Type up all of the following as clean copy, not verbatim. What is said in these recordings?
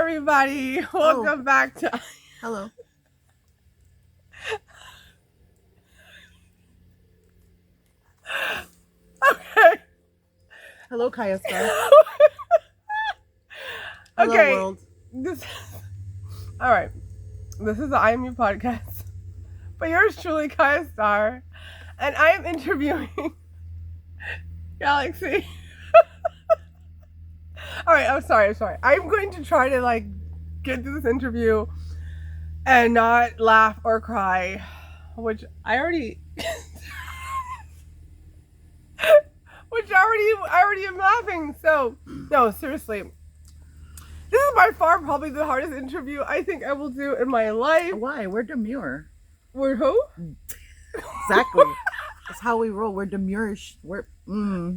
everybody. Welcome back to. Hello. Okay. Hello, Kaya Star. Hello, Okay. world. All right. This is the I Am You podcast. But yours truly, Kaya Star. And I am interviewing Galaxy. All right. I'm sorry. I'm going to try to get through this interview and not laugh or cry, which I already I already am laughing. So no, seriously, this is by far probably the hardest interview I think I will do in my life. Why? We're demure. We're who? Exactly. That's how we roll. We're demure. I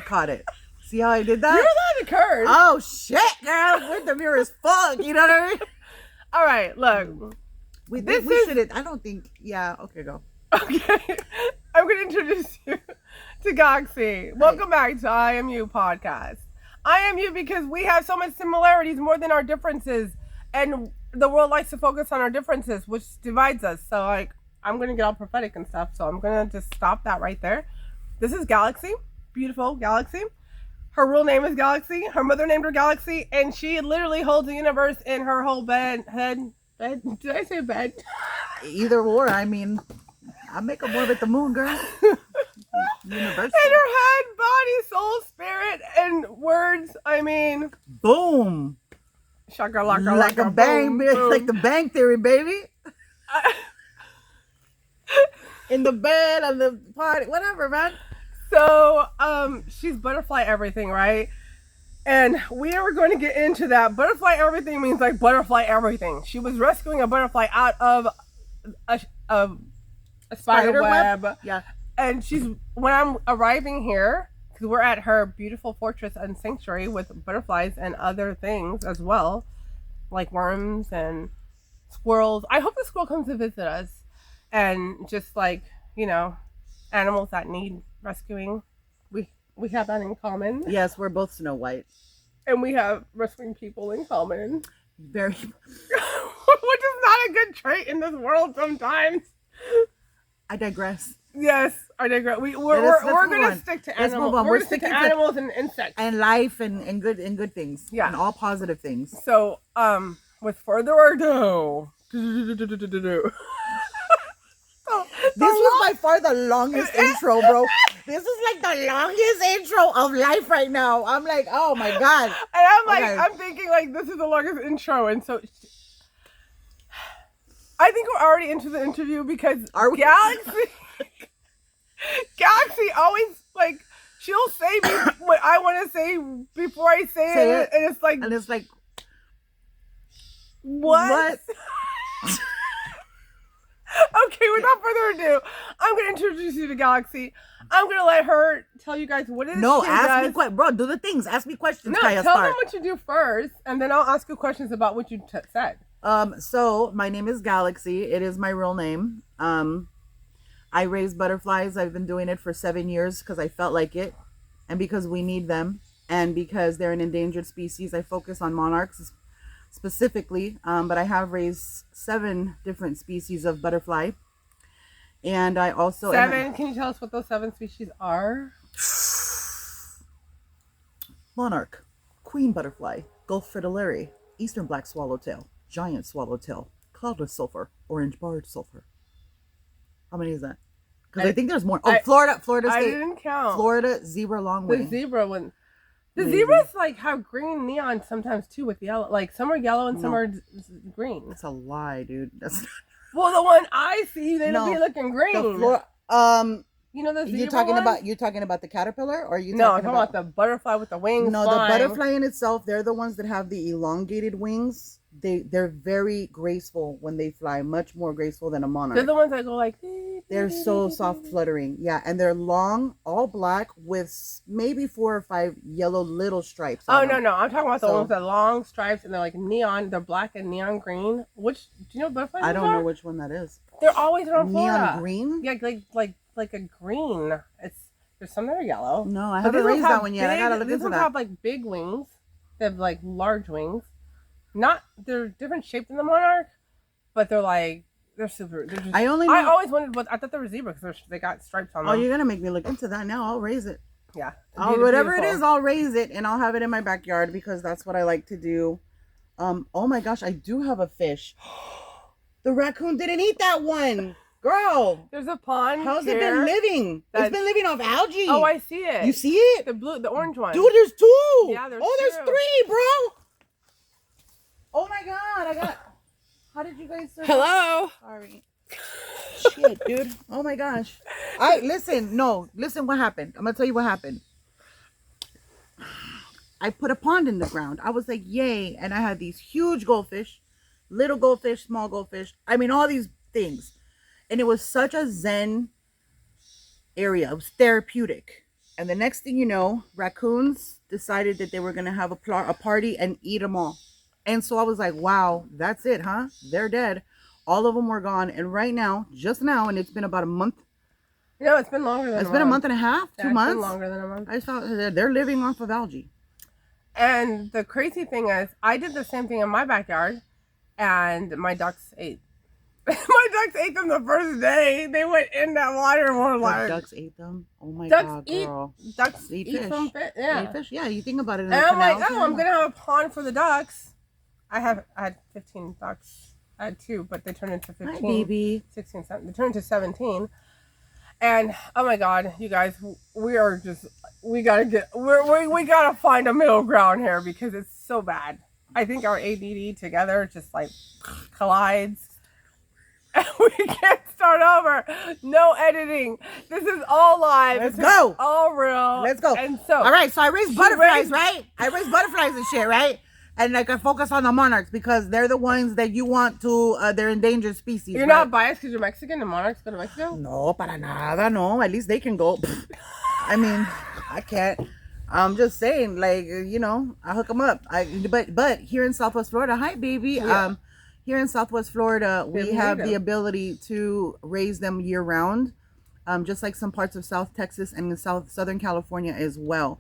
caught it. See how I did that? You're allowed to curse. Oh shit, girl. We're demure as fuck. You know what I mean? All right, look. We shouldn't. I don't think. Yeah. Okay, go. Okay, I'm gonna introduce you to Galaxy. Welcome back to I Am You podcast. I am you because we have so much similarities more than our differences, and the world likes to focus on our differences, which divides us. So I'm gonna get all prophetic and stuff. So I'm gonna just stop that right there. This is Galaxy, beautiful Galaxy. Her real name is Galaxy. Her mother named her Galaxy, and she literally holds the universe in her whole head. Did I say bed? Either or. I mean, I make them more with the moon, girl. Universal. In her head, body, soul, spirit, and words. I mean, boom. Shaka like a bang, boom. Like the Bang Theory, baby. In the bed, on the party, whatever, man. So, she's butterfly everything, right? And we are going to get into that. Butterfly everything means like butterfly everything. She was rescuing a butterfly out of a spider web. Yeah. And when I'm arriving here, because we're at her beautiful fortress and sanctuary with butterflies and other things as well, like worms and squirrels. I hope the squirrel comes to visit us, and just animals that need rescuing. We have that in common. Yes, we're both Snow White. And we have rescuing people in common. Very. Which is not a good trait in this world sometimes. I digress. Yes, I digress. We're going to stick to animals. We're going to stick to animals and insects. And life and good things. Yeah. And all positive things. So, with further ado... This was by far the longest intro, bro. This is like the longest intro of life right now. I'm like, oh my God. And I'm like, okay. I'm thinking this is the longest intro. And so I think we're already into the interview because Galaxy always she'll say what I want to say before I say it. And it's like, what? Okay, without further ado, I'm going to introduce you to Galaxy. I'm going to let her tell you guys what it is. No, ask me questions. Bro, do the things. Ask me questions. No, tell them what you do first, and then I'll ask you questions about what you said. So my name is Galaxy. It is my real name. I raise butterflies. I've been doing it for 7 years because I felt like it, and because we need them, and because they're an endangered species. I focus on monarchs specifically, but I have raised 7 different species of butterfly, and I also 7. Can you tell us what those 7 species are? Monarch, queen butterfly, Gulf fritillary, eastern black swallowtail, giant swallowtail, cloudless sulfur, orange barred sulfur. How many is that? Because I think there's more. Florida State. I didn't count. Florida zebra longwing. The zebra one. The zebras have green neon sometimes too with yellow. Some are yellow and some are green. That's a lie, dude. That's not... Well, the one I see, they don't be looking green. The the zebra you're talking about the caterpillar, or I'm talking about the butterfly with the wings? No, flying. The butterfly in itself. They're the ones that have the elongated wings. They're very graceful when they fly, much more graceful than a monarch. They're the ones that go They're so soft fluttering. Yeah, and they're long, all black with maybe 4 or 5 yellow little stripes. Oh, no. I'm talking about the ones that are long stripes and they're neon. They're black and neon green. Do you know what butterflies I don't know which one that is. They're always around Florida. Neon green? Yeah, like a green. There's some that are yellow. No, I haven't raised that one yet. I gotta look into that. These ones have big wings. They have large wings. they're different shaped than the monarch, but they're super. They're just. I always wondered what I thought they were zebra because they got stripes on them. Oh, you're gonna make me look into that now. I'll raise it. Yeah. Whatever it is, I'll raise it and I'll have it in my backyard because that's what I like to do. Oh my gosh, I do have a fish. The raccoon didn't eat that one. Girl. There's a pond. How's it been living? It's been living off algae. Oh, I see it. You see it? The orange one. Dude, there's two. Yeah, there's there's three, bro. Oh my god, how did you guys Hello. Sorry. Shit, dude. Oh my gosh. Listen what happened. I'm gonna tell you what happened. I put a pond in the ground. I was like, yay. And I had these huge goldfish, little goldfish, small goldfish. I mean, all these things. And it was such a zen area. It was therapeutic. And the next thing you know, raccoons decided that they were going to have a party and eat them all. And so I was like, wow, that's it, huh? They're dead. All of them were gone. And right now, just now, and it's been about a month. No, it's been longer than It's been a month and a half, 2 months. It's been longer than a month. I saw they're living off of algae. And the crazy thing is, I did the same thing in my backyard, and my ducks ate. My ducks ate them the first day. They went in that water and were like... Ducks ate them? Oh my god, girl. Ducks eat fish. Some fish. Yeah. Eat fish? Yeah, you think about it. And I'm like, oh, I'm going to have a pond for the ducks. I had 15 ducks. I had 2, but they turned into 15. Hi, baby. 16, 17. They turned into 17. And oh my god, you guys, we gotta find a middle ground here because it's so bad. I think our ADD together just like collides. And we can't start over. No editing. This is all live. Let's go. All real. Let's go. And so, all right. So I raised butterflies, right? I raised butterflies and shit, right? And like I focus on the monarchs because they're the ones that you want to. They're endangered species. You're not biased because you're Mexican and monarchs go to Mexico? No, para nada. No, at least they can go. I mean, I can't. I'm just saying, like, you know, I hook them up. But here in Southwest Florida, hi baby. Yeah. Here in Southwest Florida, we have the ability to raise them year round, just like some parts of South Texas and in Southern California as well.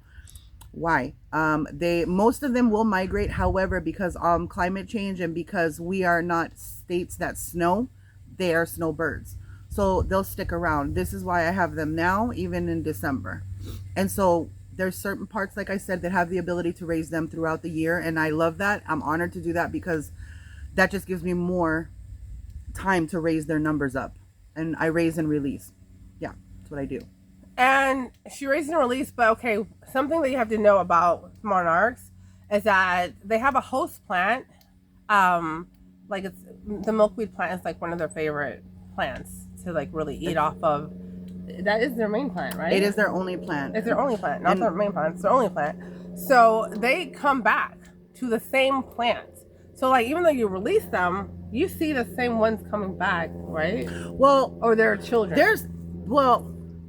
Why? Most of them will migrate. However, because climate change and because we are not states that snow, they are snowbirds. So they'll stick around. This is why I have them now, even in December. And so there's certain parts, like I said, that have the ability to raise them throughout the year. And I love that. I'm honored to do that because that just gives me more time to raise their numbers up. And I raise and release. Yeah, that's what I do. And she raised and released, but okay, something that you have to know about monarchs is that they have a host plant. Like it's the milkweed plant is like one of their favorite plants to like really eat off of. That is their main plant, right? It is their only plant. It's their only plant, not their main plant. It's their only plant. So they come back to the same plants. So like even though you release them, you see the same ones coming back, right? Well, or their children.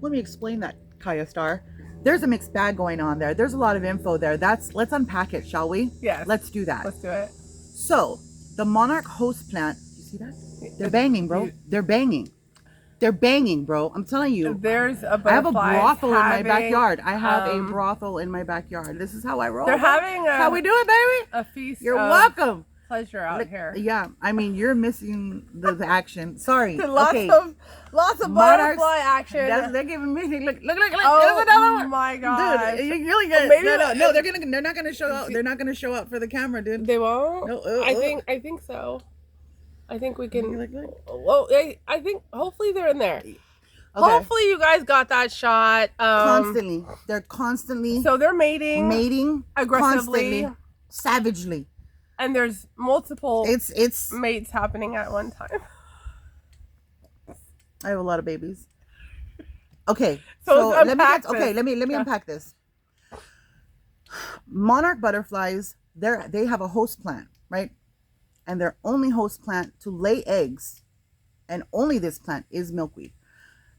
Let me explain that, Kaya Star. There's a mixed bag going on there. There's a lot of info there. Let's unpack it, shall we? Yes. Let's do that. Let's do it. So, the monarch host plant, you see that? They're banging, bro. They're banging. They're banging, bro. I'm telling you. There's a I have a brothel in my backyard. I have a brothel in my backyard. This is how I roll. They're having how we do it, baby? A feast. You're welcome. Pleasure out here. Yeah, I mean you're missing the action. Sorry. Lots of butterfly action. They're giving me look. Oh, there's another one. My God, dude, you really get. Maybe no, they're not gonna show up. They're not gonna show up for the camera, dude. They won't. No, I think so. I think we can. Look. Well, I think hopefully they're in there. Okay. Hopefully you guys got that shot. Constantly, they're constantly. So they're mating constantly, aggressively, savagely. And there's multiple it's mates happening at one time. I have a lot of babies. Okay, so let me unpack this. Monarch butterflies, they have a host plant, right? And their only host plant to lay eggs, and only this plant, is milkweed.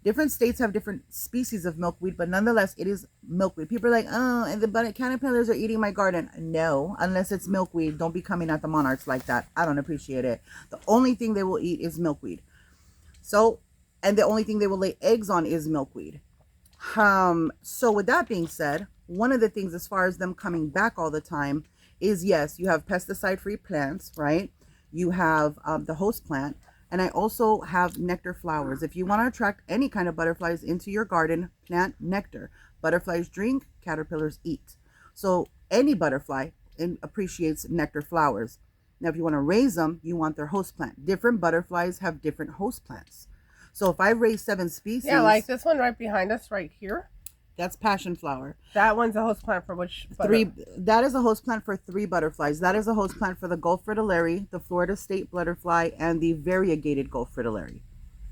Different states have different species of milkweed, but nonetheless, it is milkweed. People are like, oh, and the caterpillars are eating my garden. No, unless it's milkweed. Don't be coming at the monarchs like that. I don't appreciate it. The only thing they will eat is milkweed. So, and the only thing they will lay eggs on is milkweed. So with that being said, one of the things as far as them coming back all the time is, yes, you have pesticide-free plants, right? You have the host plant, and I also have nectar flowers. If you want to attract any kind of butterflies into your garden, plant nectar. Butterflies drink, caterpillars eat. So any butterfly appreciates nectar flowers. Now, if you want to raise them, you want their host plant. Different butterflies have different host plants. So if I raise 7 species... Yeah, like this one right behind us right here. That's passion flower. That one's a host plant for which butter? That is a host plant for 3 butterflies. That is a host plant for the Gulf fritillary, the Florida state butterfly, and the variegated Gulf fritillary.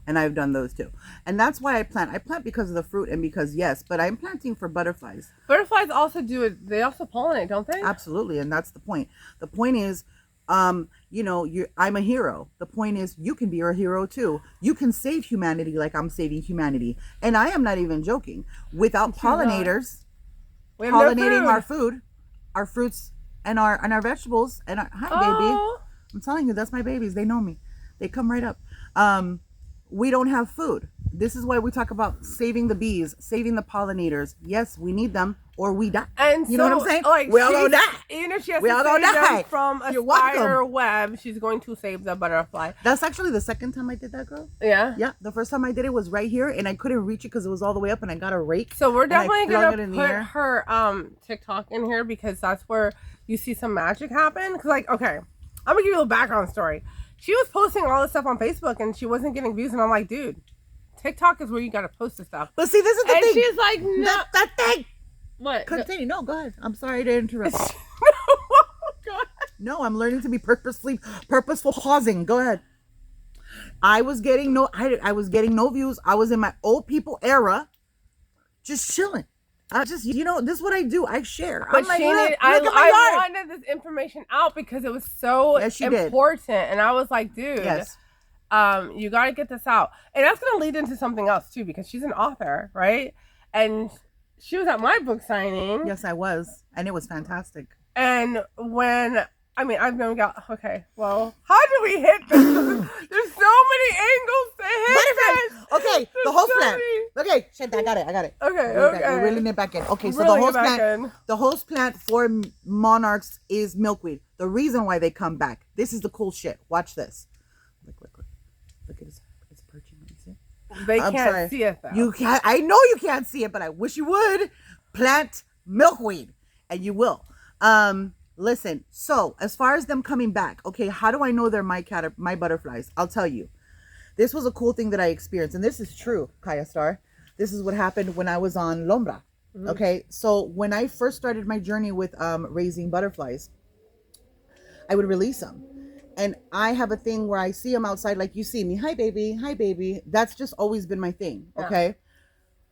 And I've done those too. And that's why I plant. I plant because of the fruit and because, yes, but I'm planting for butterflies. Butterflies also do it. They also pollinate, don't they? Absolutely. And that's the point. The point is, you know, I'm a hero. The point is, you can be a hero too. You can save humanity like I'm saving humanity. And I am not even joking. Without pollinators pollinating our food, our fruits, and our vegetables, and hi, baby. I'm telling you, that's my babies. They know me. They come right up. We don't have food. This is why we talk about saving the bees, saving the pollinators. Yes, we need them, or we die. And you know what I'm saying? Like, we all gonna die. Even if she has we to all save gonna die them from a You're spider welcome. web, she's going to save the butterfly. That's actually the second time I did that, girl. Yeah? Yeah, the first time I did it was right here, and I couldn't reach it because it was all the way up, and I got a rake. So we're definitely going to put air. her TikTok in here because that's where you see some magic happen. Because, like, okay, I'm going to give you a little background story. She was posting all this stuff on Facebook, and she wasn't getting views, and I'm like, dude, TikTok is where you got to post this stuff. But see, this is the and thing. she's like, no. That thing. What? Continue. No, go ahead. I'm sorry to interrupt. God. No, I'm learning to be purposeful pausing. Go ahead. I was getting no views. I was in my old people era, just chilling. I just, you know, this is what I do. I share. But I'm like, I wanted this information out because it was so important. And I was like, dude, yes. You got to get this out. And that's going to lead into something else too, because she's an author, right? And she was at my book signing. Yes, I was. And it was fantastic. And when, I mean, I've never got, okay, well, how do we hit this? There's so many angles to hit this. Okay, the host plant. Okay, shit, I got it. Okay, We're reeling it back in. Okay, so the host plant for monarchs is milkweed. The reason why they come back. This is the cool shit. Watch this. Look at his perching. You see? They can't see it though. You can't. I know you can't see it, but I wish you would. Plant milkweed, and you will. Listen. So as far as them coming back, okay, how do I know they're my butterflies? I'll tell you. This was a cool thing that I experienced, and this is true, Kaya Star. This is what happened when I was on Lombra. Mm-hmm. Okay, so when I first started my journey with raising butterflies, I would release them. And I have a thing where I see them outside, like you see me, hi baby. That's just always been my thing. Okay. Yeah.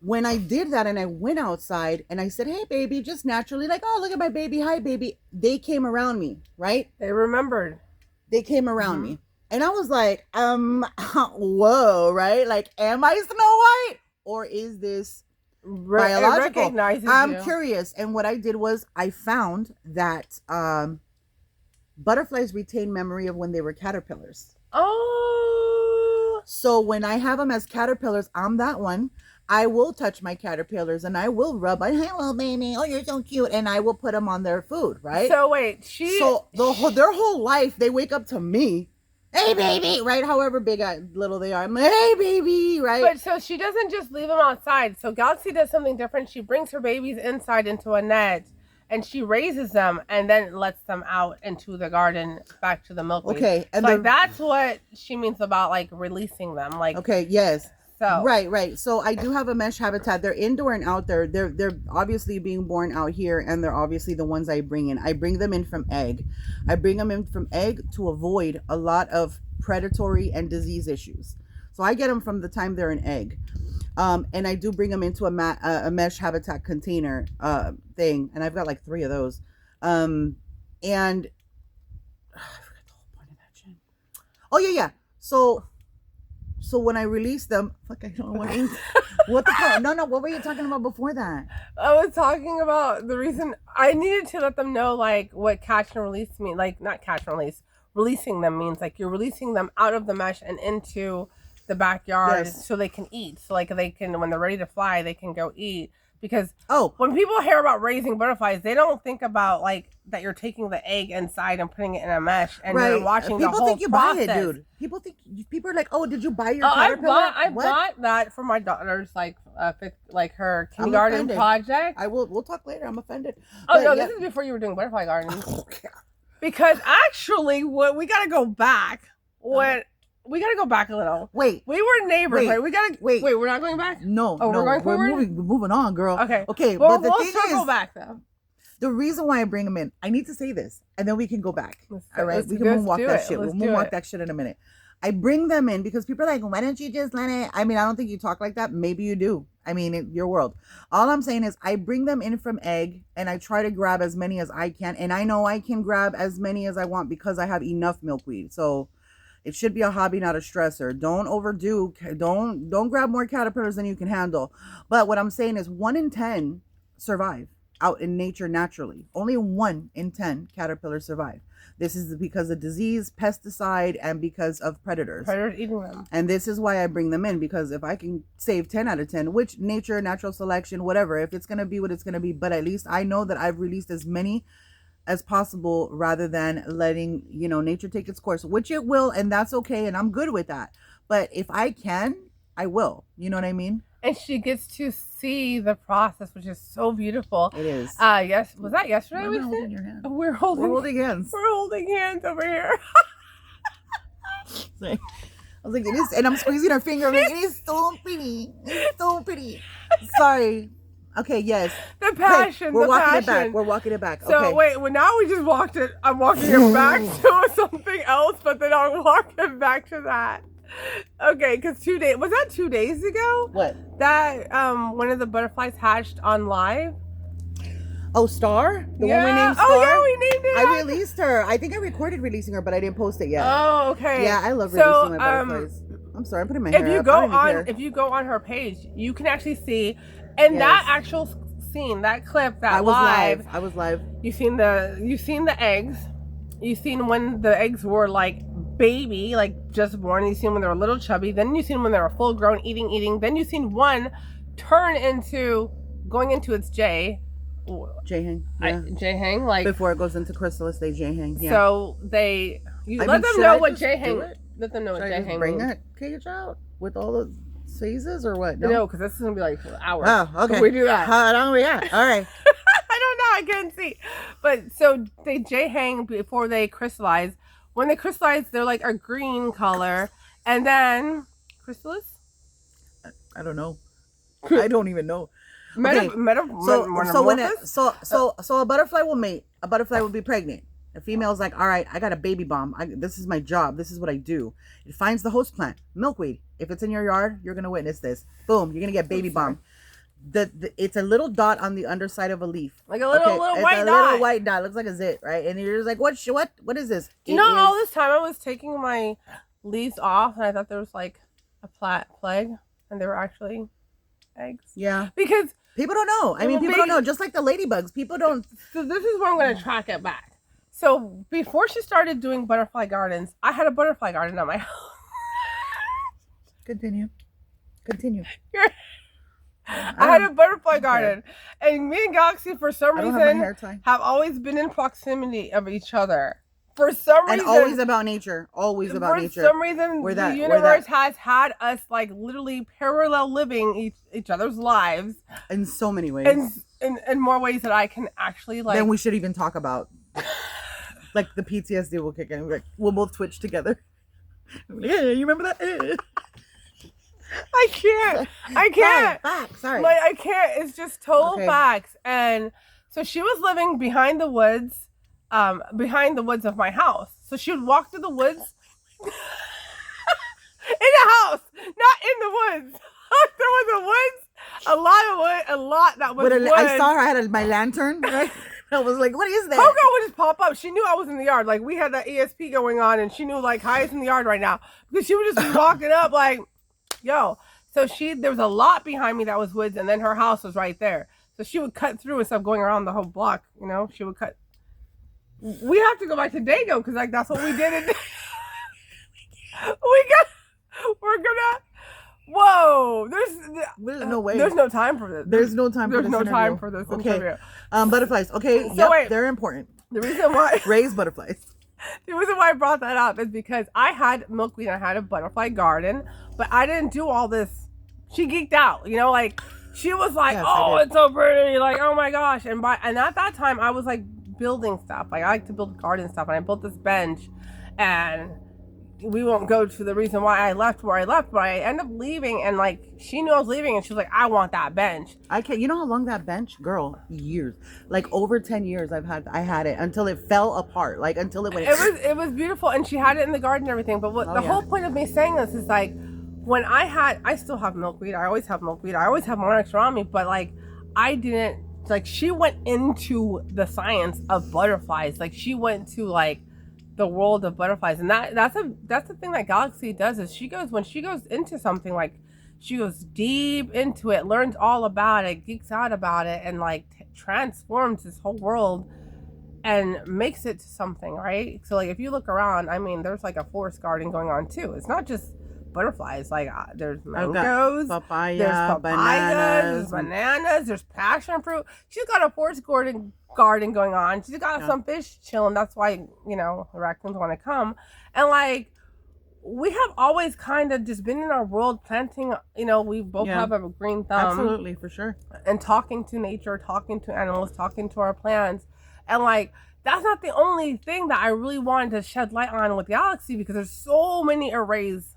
When I did that and I went outside and I said, hey baby, just naturally, like, oh, look at my baby, hi baby. They came around me, right? They remembered. They came around me. And I was like, whoa, right? Like, am I Snow White? Or is this biological? I'm curious. And what I did was I found that butterflies retain memory of when they were caterpillars. Oh. So when I have them as caterpillars, I'm that one. I will touch my caterpillars and I will rub on, hello baby, oh you're so cute, and I will put them on their food, right? So wait, their whole life they wake up to me, hey baby, right? However big little they are, I'm like, hey baby, right? But so she doesn't just leave them outside. So Galaxy does something different. She brings her babies inside into a net. And she raises them and then lets them out into the garden back to the milkweed. Okay. And so like that's what she means about like releasing them. Like, okay, yes. So right. So I do have a mesh habitat. They're indoor and out there. They're obviously being born out here, and they're obviously the ones I bring in. I bring them in from egg. I bring them in from egg to avoid a lot of predatory and disease issues. So I get them from the time they're an egg. And I do bring them into a mesh habitat container thing, and I've got like 3 of those. And I forgot the whole point of that shit. Oh yeah. So when I release them, fuck, I don't know what the fuck. No, what were you talking about before that? I was talking about the reason I needed to let them know like what catch and release mean, like not catch and release, releasing them means like you're releasing them out of the mesh and into the backyard, yes. So they can eat. So like they can, when they're ready to fly, they can go eat. Because Oh, when people hear about raising butterflies, they don't think about like that you're taking the egg inside and putting it in a mesh and you're watching the people whole think you process. buy it, dude. People are like, oh, did you buy your Oh, caterpillar? I What? bought that for my daughter's her kindergarten offended. project. We'll talk later. I'm offended. Oh But no, yeah. this is before you were doing butterfly gardens. Okay. Because actually, what we gotta go back when we gotta go back a little. Wait. We were neighbors, Wait. right? We gotta Wait. Wait, we're not going back. No, Oh, no, we're going forward? moving on, girl. Okay. Okay, Well, but the we'll thing circle is, back though. the reason why I bring them in, I need to say this, and then we can go back. All right, we can let's moonwalk do that it. shit. We'll Let's do moonwalk it. that shit in a minute. I bring them in because people are like, why don't you just let it? I mean, I don't think you talk like that. Maybe you do. I mean, your world. All I'm saying is I bring them in from egg and I try to grab as many as I can. And I know I can grab as many as I want because I have enough milkweed. So it should be a hobby, not a stressor. Don't overdo. Don't grab more caterpillars than you can handle. But what I'm saying is 1 in 10 survive out in nature naturally. Only 1 in 10 caterpillars survive. This is because of disease, pesticide, and because of predators. Predators eating them. And this is why I bring them in, because if I can save 10 out of 10, which nature, natural selection, whatever, if it's going to be what it's going to be, but at least I know that I've released as many as possible rather than letting, nature take its course, which it will, and that's okay, and I'm good with that. But if I can, I will. You know what I mean? And she gets to see the process, which is so beautiful. It is. Yes. Was that yesterday? Why am I holding your hand? We're holding hands. We're holding hands over here. I was like, it is, and I'm squeezing her finger. I'm like, it is so pretty. It's so pretty. Sorry. Okay, yes. The passion. We're the walking passion. it back. We're walking it back. So okay. wait, well now we just walked it. I'm walking it back to something else, but then I'll walk it back to that. Okay, because 2 days, was that 2 days ago? What? That one of the butterflies hatched on live. Oh, Star? The yeah. one we named Star? Oh yeah, we named it. I released her. I think I recorded releasing her, but I didn't post it yet. Oh, okay. Yeah, I love releasing my butterflies. I'm sorry, I'm putting my hair up. If you go on her page, you can actually see, and that actual scene, that clip, that I was live. You've seen the eggs. You've seen when the eggs were like baby, like just born. You've seen when they were a little chubby. Then you've seen when they were full grown, eating. Then you've seen one turn into going into its J J-hang. Yeah. J-hang, like before it goes into chrysalis, they J-hang. Yeah. So let them know what J-hang. Let them know what J-hang. Bring that cage out with all the phases or what? No, because this is gonna be like hours. Oh, okay. If we do that. How long we at? All right. I don't know. I can't see. But so they J-hang before they crystallize. When they crystallize, they're like a green color, and then chrysalis. I don't know. I don't even know. So a butterfly will mate. A butterfly will be pregnant. The female's like, all right, I got a baby bomb. This is my job. This is what I do. It finds the host plant, milkweed. If it's in your yard, you're gonna witness this. Boom, you're gonna get baby bomb. It's a little dot on the underside of a leaf, like a little white dot. Little white dot. Looks like a zit, right? And you're just like, what is this? All this time I was taking my leaves off, and I thought there was like a plague, and they were actually eggs. Yeah, because people don't know. I mean, people don't know. Just like the ladybugs, people don't. So this is where I'm going to track it back. So before she started doing butterfly gardens, I had a butterfly garden at my house. Continue. I had a butterfly garden, and me and Galaxy, for some reason, have always been in proximity of each other. For some reason, and always about nature. Always about nature. For some reason, the universe has had us like literally parallel living each other's lives in so many ways, in more ways that I can actually like. Then we should even talk about. Like the PTSD will kick in. We'll both twitch together. Yeah, you remember that? I can't. Facts. Sorry. Like I can't. It's just total facts. And so she was living behind the woods of my house. So she would walk through the woods in the house, not in the woods. There was a woods, a lot that was wood. I saw her. I had my lantern. Right? I was like, what is that? Coco would just pop up. She knew I was in the yard. Like, we had that ESP going on, and she knew, like, Kaya's in the yard right now. Because she would just be walking up, like, yo. So there was a lot behind me that was woods, and then her house was right there. So she would cut through instead of going around the whole block, She would cut. We have to go back to Dago, because, like, that's what we did. Whoa, There's no way. There's no time for this. There's no time There's for this no interview. time for this Okay. interview. Butterflies. Okay, So yep, wait. they're important. The reason why Raise butterflies. the reason why I brought that up is because I had milkweed and I had a butterfly garden, but I didn't do all this. She geeked out, you know, like she was like, Yes, I "Oh, did. it's so pretty!" Like, "Oh my gosh!" And at that time, I was like building stuff. Like, I like to build garden stuff, and I built this bench, and we won't go to the reason why I left where I left, but I ended up leaving, and like she knew I was leaving, and she was like, "I want that bench." I can't. You know how long that bench, girl? Years, like over 10 years. I had it until it fell apart. Like until it went. It was beautiful, and she had it in the garden and everything. But Oh, the yeah. whole point of me saying this is like, when I still have milkweed. I always have milkweed. I always have monarchs around me. But like, I didn't like. She went into the science of butterflies. Like she went to like the world of butterflies, and that's the thing that Galaxy does is when she goes into something, like she goes deep into it, learns all about it, geeks out about it, and like transforms this whole world and makes it to something, right? So like if you look around, I mean, there's like a forest garden going on too. It's not just butterflies. Like there's I've got mangoes, papaya, there's papayas, bananas. there's bananas, there's passion fruit. She's got a forest garden going on. She's got Yeah. some fish chilling. That's why, you know, the raccoons want to come. And like we have always kind of just been in our world planting, you know, we both Yeah. have a green thumb. Absolutely, for sure. And talking to nature, talking to animals, talking to our plants. And like that's not the only thing that I really wanted to shed light on with Galaxy, because there's so many arrays.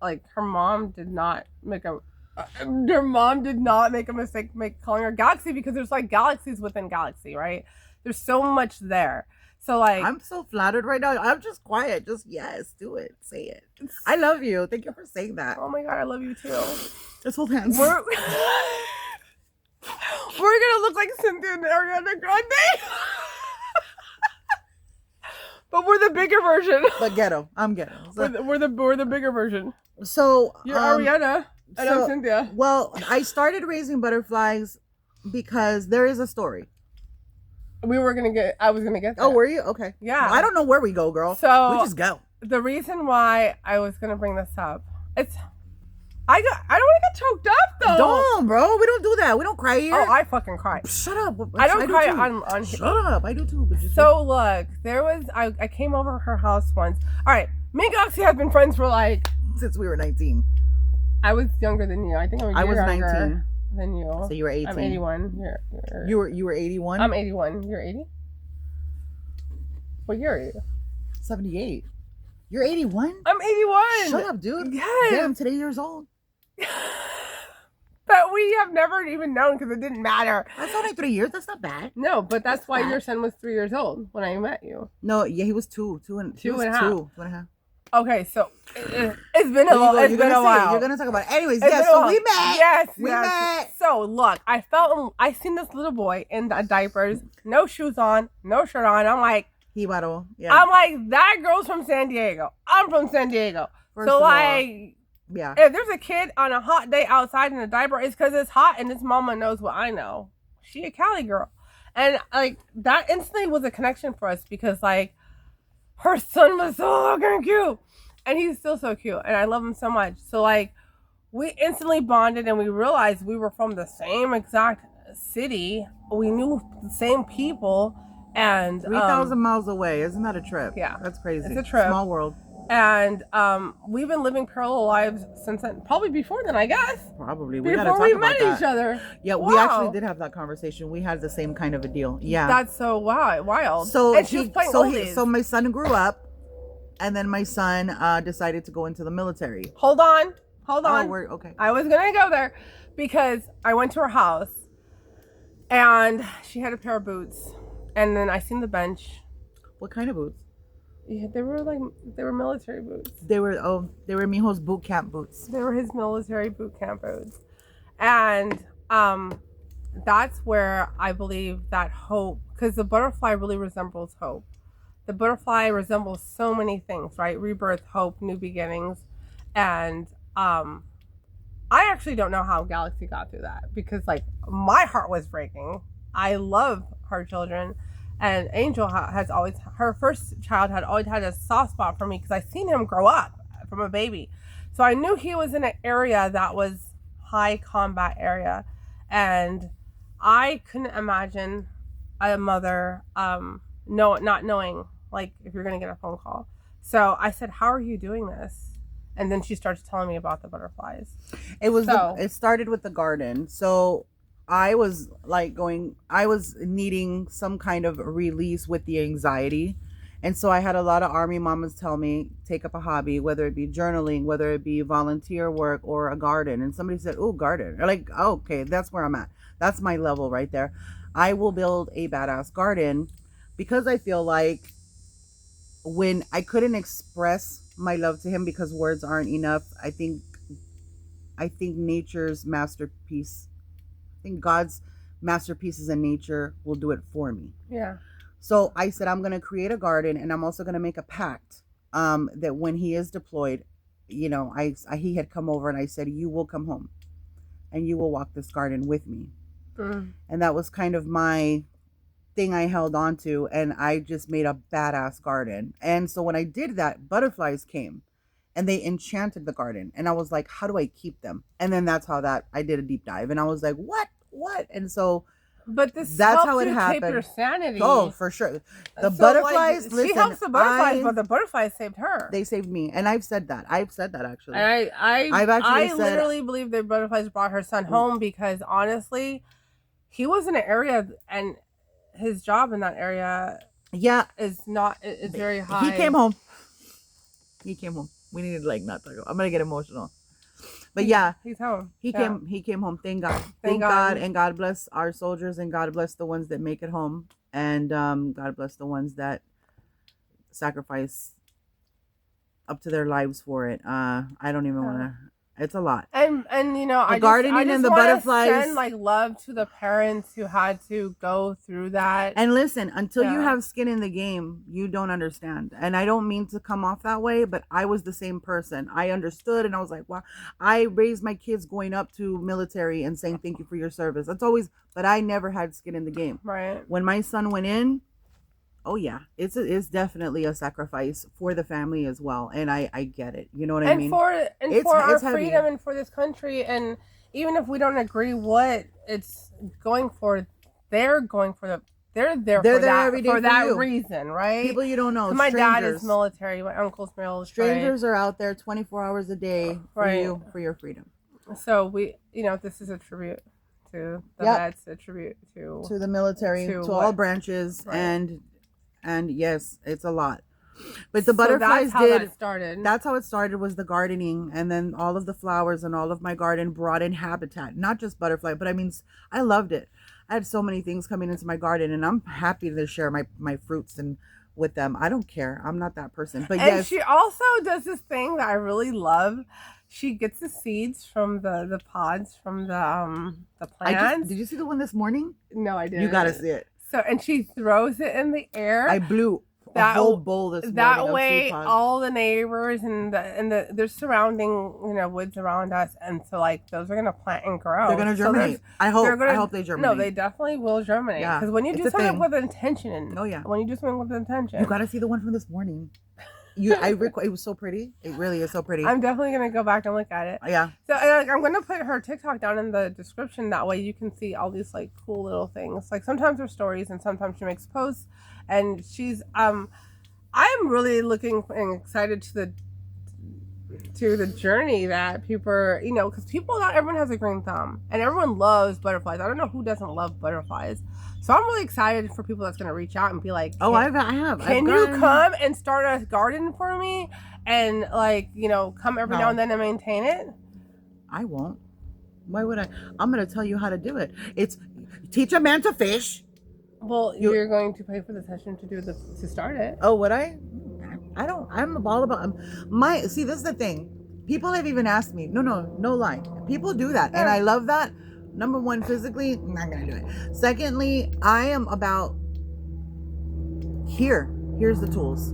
Like her mom did not make a mistake calling her Galaxy, because there's like galaxies within Galaxy, right? There's so much there. So like I'm so flattered right now. I'm just quiet. Just yes, do it. Say it. I love you. Thank you for saying that. oh my god, I love you too. Let's hold hands. We're gonna look like Cynthia and Ariana Grande. But we're the bigger version. But ghetto. I'm ghetto. So, We're the bigger version. so You're Ariana and I'm Cynthia. well, I started raising butterflies because there is a story. I was gonna get that. Oh, were you? Okay. Yeah. Well, I don't know where we go, girl. So we just go. the reason why I was gonna bring this up, I don't want to get choked up though. Don't, bro. We don't do that. We don't cry here. Oh, I fucking cry. Shut up. I don't do cry too. on Shut up. I do too. But just So look, I came over her house once. All right, me and Galaxy have been friends for like, since we were 19. I was younger than you. I think I was younger 19. than you. So you were 18. I'm 81. You were 81? I'm 81. You're 80. What year are you? 78. You're 81? I'm 81. Shut up, dude. Yes. Damn, today years old. But we have never even known because it didn't matter. That's only 3 years. That's not bad. No, but that's why bad. your son was 3 years old when I met you. No, yeah, he was two and Two he was and a half. Two and a half. Okay, so it's been There you go. it's You're been gonna a say it. while. You're gonna talk about it. Anyways, It's yes, been a so while. we met. Yes, We yes. met. So look, I seen this little boy in the diapers, no shoes on, no shirt on. I'm like, Jíbaro. Yeah. that girl's from San Diego. I'm from San Diego. First So of all, like, yeah. if there's a kid on a hot day outside in a diaper, it's because it's hot, and his mama knows what I know. She a Cali girl, and like that instantly was a connection for us, because like her son was so fucking cute, and he's still so cute, and I love him so much. So like we instantly bonded, and we realized we were from the same exact city. We knew the same people, and 3,000 miles away. Isn't that a trip? Yeah. That's crazy. It's a trip. Small world. And we've been living parallel lives since then, probably before then, I guess. Probably. We gotta Before talk we about met that. each other. Yeah, we Wow. actually did have that conversation. We had the same kind of a deal. Yeah. That's so wild. So and she was playing oldies. so my son grew up, and then my son decided to go into the military. Hold on. Oh, we're okay. I was gonna go there because I went to her house, and she had a pair of boots, and then I seen the bench. What kind of boots? Yeah, they were military boots. They were Mijo's boot camp boots. They were his military boot camp boots, and that's where I believe that hope, because the butterfly really resembles hope. The butterfly resembles so many things, right? Rebirth, hope, new beginnings, and I actually don't know how Galaxy got through that, because like my heart was breaking. I love her children. And Angel has her first child had always had a soft spot for me, because I seen him grow up from a baby. So I knew he was in an area that was high combat area, and I couldn't imagine a mother not knowing, like, if you're gonna get a phone call. So I said, "How are you doing this?" And then she starts telling me about the butterflies. It started with the garden. So I was needing some kind of release with the anxiety. And so I had a lot of army mamas tell me, take up a hobby, whether it be journaling, whether it be volunteer work or a garden. And somebody said, "Oh, garden." Or like, oh, okay, that's where I'm at. That's my level right there. I will build a badass garden because I feel like when I couldn't express my love to him because words aren't enough, I think nature's masterpiece, I think God's masterpieces in nature will do it for me. Yeah. So I said, I'm going to create a garden, and I'm also going to make a pact that when he is deployed, you know, he had come over and I said, you will come home and you will walk this garden with me. And that was kind of my thing I held on to, and I just made a badass garden. And so when I did that, butterflies came and they enchanted the garden, and I was like, how do I keep them? And then that's how I did a deep dive, and I was like, what? And so but this that's helps how it you happened. Keep your sanity. Oh, for sure. The So, butterflies, like, listen, she helps the butterflies, but the butterflies saved her. They saved me, and I've said that actually. And I've actually I literally believe the butterflies brought her son home, because honestly, he was in an area, and his job in that area is very high. He came home. We needed to not talk. I'm gonna get emotional. But yeah, he's home. He came home. Thank God. Thank God. And God bless our soldiers, and God bless the ones that make it home, and God bless the ones that sacrifice up to their lives for it. I don't even want to. It's a lot. And you know, the gardening and the butterflies. Send love to the parents who had to go through that. And listen, until you have skin in the game, you don't understand. And I don't mean to come off that way, but I was the same person. I understood, and I was like, wow. I raised my kids going up to military and saying thank you for your service. That's always, but I never had skin in the game. Right. When my son went in, oh yeah, it's definitely a sacrifice for the family as well, and I get it. You know what I mean? For our heavy. freedom and for this country, and even if we don't agree what it's going for, they're going for the. They're there for that reason, right? People you don't know. My dad is military. My uncle's military. Strangers are out there 24 hours a day for you, for your freedom. So this is a tribute to the vets, a tribute to the military, to all branches, and yes, it's a lot. But the butterflies that's how it started, was the gardening, and then all of the flowers and all of my garden brought in habitat, not just butterfly, but I mean, I loved it. I had so many things coming into my garden, and I'm happy to share my fruits and with them. I don't care. I'm not that person. But and she also does this thing that I really love. She gets the seeds from the pods from the plants. Did you see the one this morning? No, I didn't. You gotta see it. So, and she throws it in the air. I blew a whole bowl this morning. That way, all the neighbors and there's surrounding woods around us, and so those are gonna plant and grow. They're gonna germinate. I hope they germinate. No, they definitely will germinate. Yeah, because when you do something with intention. Oh yeah. When you do something with intention. You gotta see the one from this morning. It was so pretty. It really is so pretty. I'm definitely gonna go back and look at it. Yeah. So I'm gonna put her TikTok down in the description. That way you can see all these cool little things. Sometimes they're stories, and sometimes she makes posts. And she's I'm really looking and excited to the journey that people are, because not everyone has a green thumb, and everyone loves butterflies. I don't know who doesn't love butterflies. So I'm really excited for people that's going to reach out and be like, I have. Can you come and start a garden for me? And come every now and then and maintain it? I won't. Why would I? I'm going to tell you how to do it. It's teach a man to fish. Well, you're going to pay for the session to start it. Oh, would I? I don't. I'm all about See, this is the thing. People have even asked me. No lie. People do that, and I love that. Number one, physically, I'm not gonna do it. Secondly, I am about here's the tools.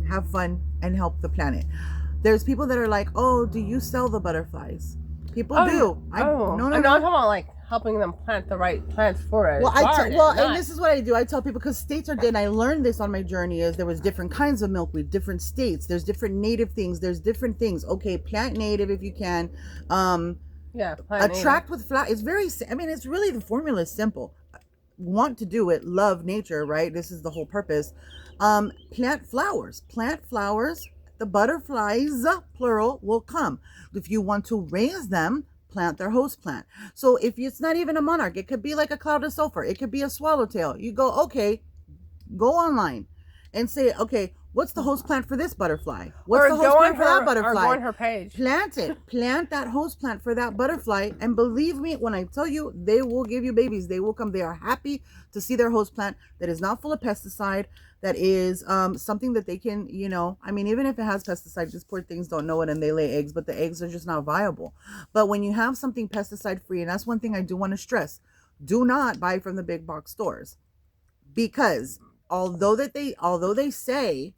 Have fun and help the planet. There's people that are like, oh, do you sell the butterflies? People do. No, I'm talking about helping them plant the right plants for it. Well, and this is what I do. I tell people, because states are different. I learned this on my journey. Is there was different kinds of milkweed, different states. There's different native things. There's different things. Okay, plant native if you can. Attract with flower. It's very. I mean, it's really, the formula is simple. Want to do it. Love nature, right? This is the whole purpose. Plant flowers. Plant flowers. The butterflies, plural, will come. If you want to raise them, plant their host plant. So if it's not even a monarch, it could be like a cloud of sulfur. It could be a swallowtail. You go, okay, go online and say, okay, what's the host plant for this butterfly? What's the host plant for that butterfly? Or go on her page. Plant it. Plant that host plant for that butterfly. And believe me, when I tell you, they will give you babies. They will come. They are happy to see their host plant that is not full of pesticide, that is something that they can, I mean, even if it has pesticide, just poor things don't know it and they lay eggs, but the eggs are just not viable. But when you have something pesticide free, and that's one thing I do want to stress, do not buy from the big box stores, because although they say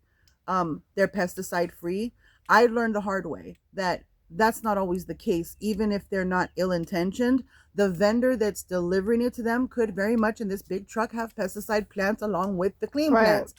they're pesticide free, I learned the hard way that that's not always the case. Even if they're not ill-intentioned, the vendor that's delivering it to them could very much in this big truck have pesticide plants along with the clean plants.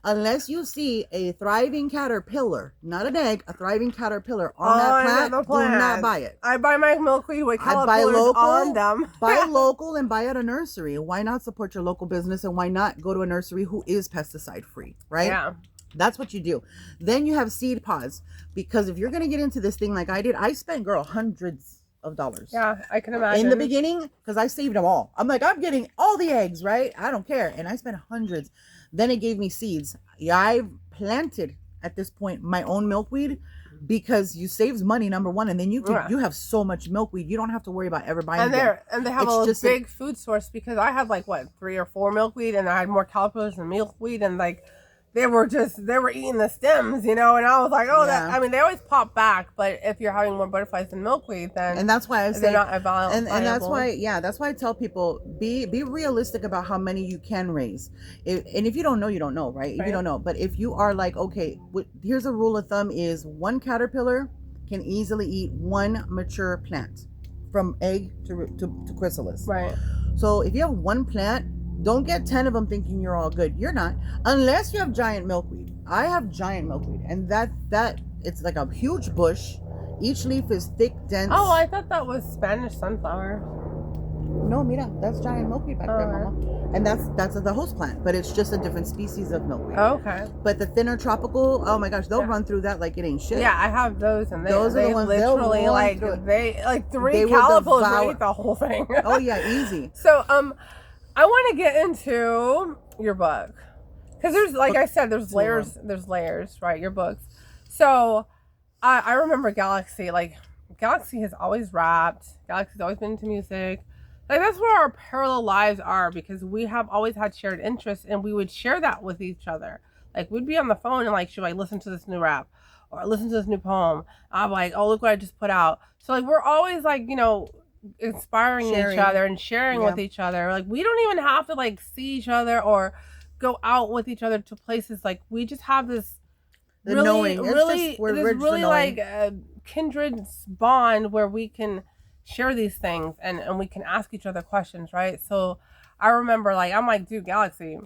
Unless you see a thriving caterpillar, not an egg, a thriving caterpillar on that plant, do not buy it. I buy my milkweed with caterpillars on them. Buy local and buy at a nursery. Why not support your local business, and why not go to a nursery who is pesticide free, right? Yeah. That's what you do. Then you have seed pods, because if you're going to get into this thing like I did, I spent, hundreds of dollars. Yeah, I can imagine. In the beginning, because I saved them all. I'm like, I'm getting all the eggs, right? I don't care. And I spent hundreds. Then it gave me seeds. Yeah, I've planted, at this point, my own milkweed, because you saves money, number one, and then you have so much milkweed, you don't have to worry about ever buying it. And they have a big food source, because I had 3 or 4 milkweed, and I had more caterpillars than milkweed, and they were eating the stems, and I was like, they always pop back, but if you're having more butterflies than milkweed, then and that's why I say they're not valuable. And that's why I tell people, be realistic about how many you can raise. And if you don't know, you don't know, right? If you don't know, but if you are like, okay, here's a rule of thumb: is one caterpillar can easily eat one mature plant, from egg to chrysalis. Right. So if you have one plant, don't get 10 of them thinking you're all good. You're not, unless you have giant milkweed. I have giant milkweed, and that it's like a huge bush. Each leaf is thick, dense. Oh, I thought that was Spanish sunflower. No, mira, that's giant milkweed back there, mama. And that's the host plant, but it's just a different species of milkweed. Oh, okay. But the thinner tropical, oh my gosh, they'll run through that like it ain't shit. Yeah, I have those, and those are the ones literally three caterpillars ate the whole thing. Oh yeah, easy. So I want to get into your book, because there's, like I said, there's layers, right? Your books. So I remember Galaxy. Galaxy has always rapped. Galaxy's always been into music. That's where our parallel lives are, because we have always had shared interests, and we would share that with each other. We'd be on the phone and should I listen to this new rap, or listen to this new poem? I'm like, oh, look what I just put out. So we're always inspiring each other and sharing with each other. We don't even have to see each other or go out with each other to places. We just have this really kindred bond where we can share these things and we can ask each other questions, right? So I remember I'm like, dude, Galaxy,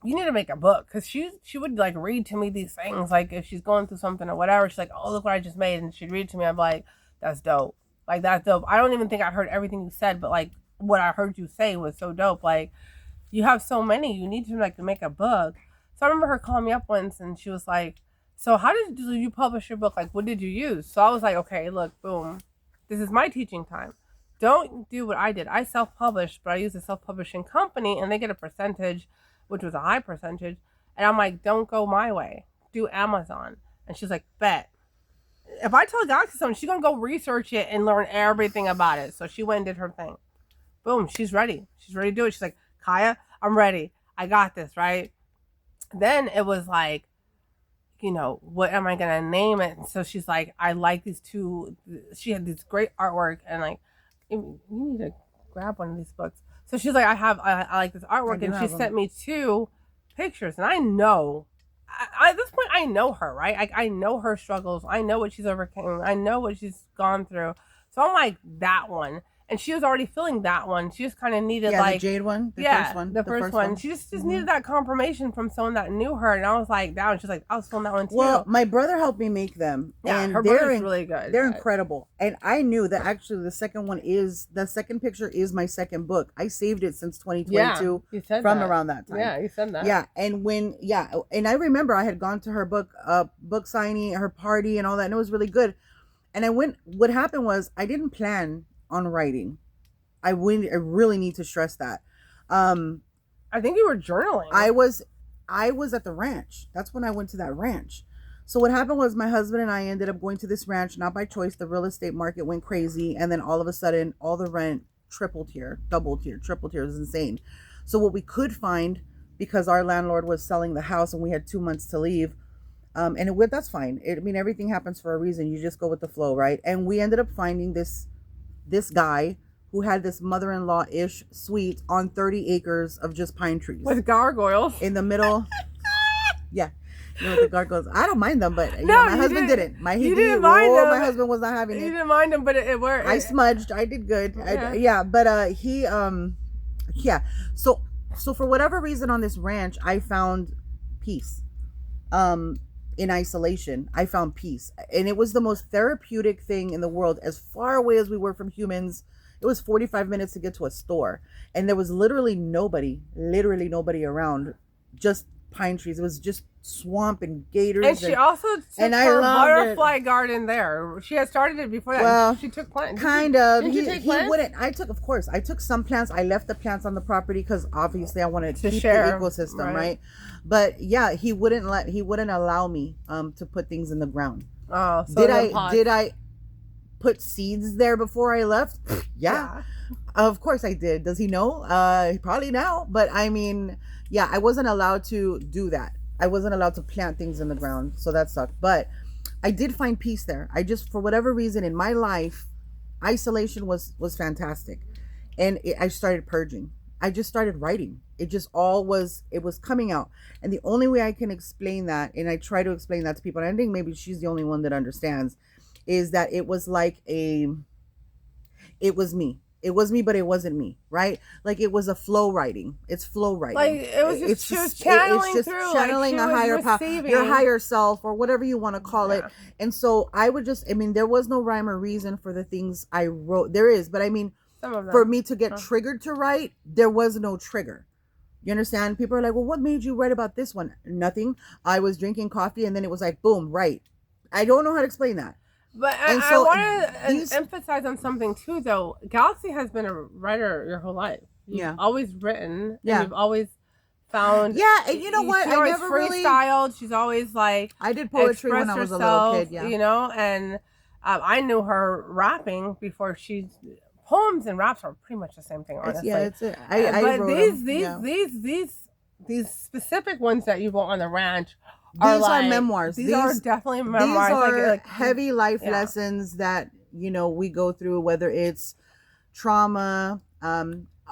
you need to make a book, because she would read to me these things, if she's going through something or whatever. She's like, oh, look what I just made, and she'd read it to me. I'm like, that's dope. That's dope. I don't even think I heard everything you said, but what I heard you say was so dope. You have so many, you need to make a book. So I remember her calling me up once, and she was like, so how did you publish your book? What did you use? So I was like, okay, look, boom, this is my teaching time. Don't do what I did. I self-published, but I used a self-publishing company, and they get a percentage, which was a high percentage. And I'm like, don't go my way. Do Amazon. And she's like, bet. If I tell Galaxy something, she's going to go research it and learn everything about it. So she went and did her thing. Boom, she's ready. She's ready to do it. She's like, Kaya, I'm ready. I got this, right? Then it was what am I going to name it? So she's like, I like these two. She had this great artwork, and you need to grab one of these books. So she's like, I like this artwork, and she sent me 2 pictures, and I know. At this point, I know her, right? I know her struggles. I know what she's overcome. I know what she's gone through. So I'm like, that one. and she was already feeling that one. She just kind of needed Yeah, like the Jade one. The yeah, first one. the first one. She just needed that confirmation from someone that knew her, and I was like, down. She's like, I was feeling that one too. Well, my brother helped me make them, yeah, and her they're brother's really good. They're incredible, and I knew that actually the second picture is my second book. I saved it since 2022 you said from that. around that time. Yeah, you said that. Yeah, and I remember I had gone to her book signing, her party, and all that, and it was really good. And I went. What happened was I didn't plan on writing. I really need to stress that. I think you were journaling. I was at the ranch. That's when I went to that ranch. So what happened was my husband and I ended up going to this ranch, not by choice. The real estate market went crazy, and then all of a sudden, all the rent tripled here, doubled here, tripled here. It was insane. So what we could find, because our landlord was selling the house and we had 2 months to leave, that's fine. Everything happens for a reason. You just go with the flow, right? And we ended up finding this guy who had this mother-in-law-ish suite on 30 acres of just pine trees. With gargoyles. In the middle. Yeah. The gargoyles. I don't mind them, but my husband didn't. You didn't mind them. My husband was not having it. You didn't mind them, but it worked. I smudged. I did good. Yeah. But he, yeah. So for whatever reason on this ranch, I found peace. In isolation, I found peace. And it was the most therapeutic thing in the world. As far away as we were from humans, it was 45 minutes to get to a store, and there was literally nobody around, just pine trees. It was just swamp and gators. And she also took her butterfly garden there. She had started it before that. Well, she took plants. Kind of. Did you take plants? He wouldn't. I took some plants. I left the plants on the property because obviously I wanted to keep share, the ecosystem, right? But yeah, he wouldn't allow me to put things in the ground. Oh, so did I put seeds there before I left? Yeah. Of course I did. Does he know? Probably now. But I wasn't allowed to do that. I wasn't allowed to plant things in the ground. So that sucked. But I did find peace there. I just, for whatever reason in my life, isolation was fantastic. And I started purging. I just started writing. It was coming out. And the only way I can explain that, and I try to explain that to people, and I think maybe she's the only one that understands, is that it was me. It was me, but it wasn't me, right? Like it was a flow writing. It's flow writing. Like it was just, she was channeling through, channeling a higher power, your higher self, or whatever you want to call it. And so I would just, there was no rhyme or reason for the things I wrote. There is, but some of them. For me to get triggered to write, there was no trigger. You understand? People are like, well, what made you write about this one? Nothing. I was drinking coffee and then it was like, boom, right. I don't know how to explain that. But I want to emphasize on something too, though. Galaxy has been a writer your whole life. You've always written. And you've always found. Yeah, and you know what? She's always freestyled. She's always like. I did poetry when I was a little kid. Yeah. You know, and I knew her rapping before poems and raps are pretty much the same thing, honestly. These specific ones that you wrote on the ranch. These are memoirs. These are definitely memoirs. These are heavy life lessons that, we go through, whether it's trauma.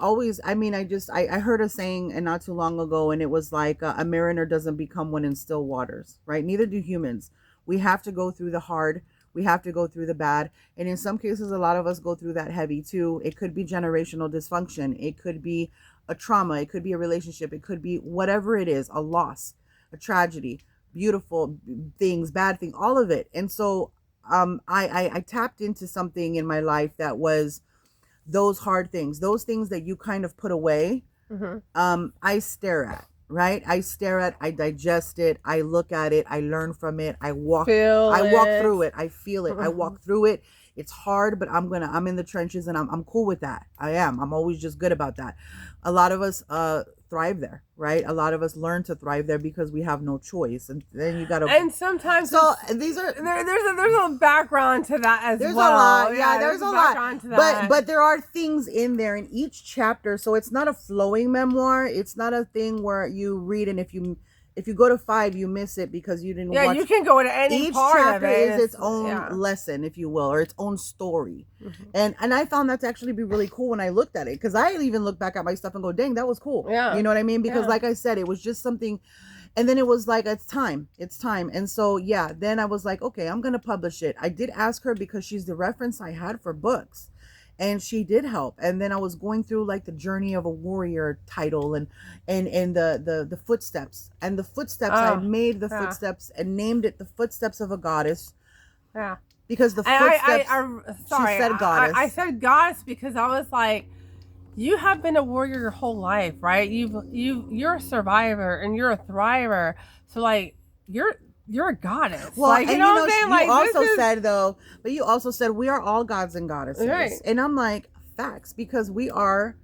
Always, I heard a saying and not too long ago, and it was like, a mariner doesn't become one in still waters, right? Neither do humans. We have to go through the hard. We have to go through the bad. And in some cases, a lot of us go through that heavy too. It could be generational dysfunction. It could be a trauma. It could be a relationship. It could be whatever it is, a loss, a tragedy, beautiful things, bad things, all of it. And so I tapped into something in my life that was those hard things, those things that you kind of put away. I stare at, right? I digest it. I look at it. I learn from it. I walk through it. I feel it. I walk through it. It's hard, but I'm in the trenches and I'm cool with that. I'm always just good about that. A lot of us thrive there, right? A lot of us learn to thrive there because we have no choice, and then you gotta. And sometimes there's a background to that as there's well. A lot. Yeah, there's a lot. To that. But there are things in there in each chapter, so it's not a flowing memoir. It's not a thing where you read and if you go to 5, you miss it because you didn't watch. Yeah, you can go to any each part chapter of it. is its own lesson, if you will, or its own story. And I found that to actually be really cool when I looked at it, because I even look back at my stuff and go, dang, that was cool. Yeah. You know what I mean? Because like I said, it was just something, and then it was like, it's time. And so, then I was like, okay, I'm going to publish it. I did ask her because she's the reference I had for books. and she did help. And then I was going through like the journey of a warrior title, and the footsteps, and the footsteps, I made the footsteps and named it the footsteps of a goddess. Yeah. Because the footsteps, sorry, she said goddess. I said goddess because I was like, you have been a warrior your whole life, right? You're a survivor and you're a thriver. So like you're a goddess. Well, like, you know what I'm saying? You like, also said though, but you also said we are all gods and goddesses, right. And I'm like, facts, because we are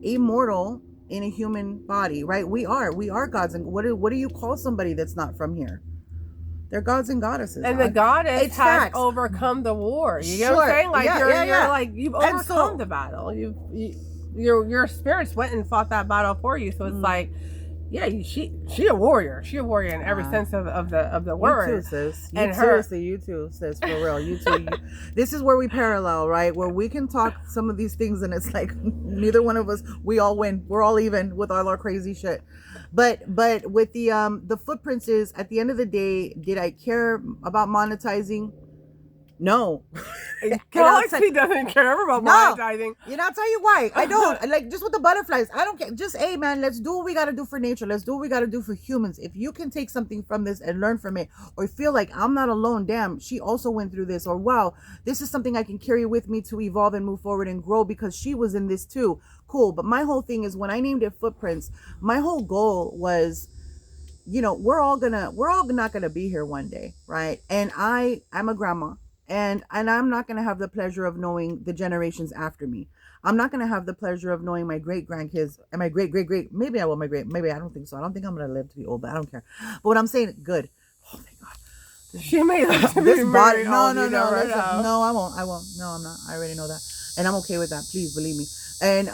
immortal in a human body, right? We are gods, and what do you call somebody that's not from here? They're gods and goddesses. And the goddess has overcome the war. You know what I'm saying? Like you're like you've overcome the battle. Your spirits went and fought that battle for you. So it's like, yeah, she a warrior. She a warrior in every sense of the word. You too, sis. Seriously, you too, sis. For real, you too. This is where we parallel, right? Where we can talk some of these things, and it's like neither one of us. We all win. We're all even with all our crazy shit. But with the footprints is, at the end of the day, did I care about monetizing? No. Galaxy doesn't care about monetizing. You know, I'll tell you why. I don't. Like, just with the butterflies, I don't care. Just, hey, man, let's do what we got to do for nature. Let's do what we got to do for humans. If you can take something from this and learn from it, or feel like I'm not alone, damn, she also went through this, or wow, this is something I can carry with me to evolve and move forward and grow because she was in this too. Cool. But my whole thing is, when I named it Footprints, my whole goal was, you know, we're all not gonna be here one day, right? And I'm a grandma. And I'm not going to have the pleasure of knowing the generations after me. I'm not going to have the pleasure of knowing my great grandkids and my great, maybe I will, maybe I don't think so. I don't think I'm going to live to be old, but I don't care. But what I'm saying, good. Oh, thank God. She made this body. No, I won't. No, I'm not. I already know that. And I'm okay with that. Please believe me. And,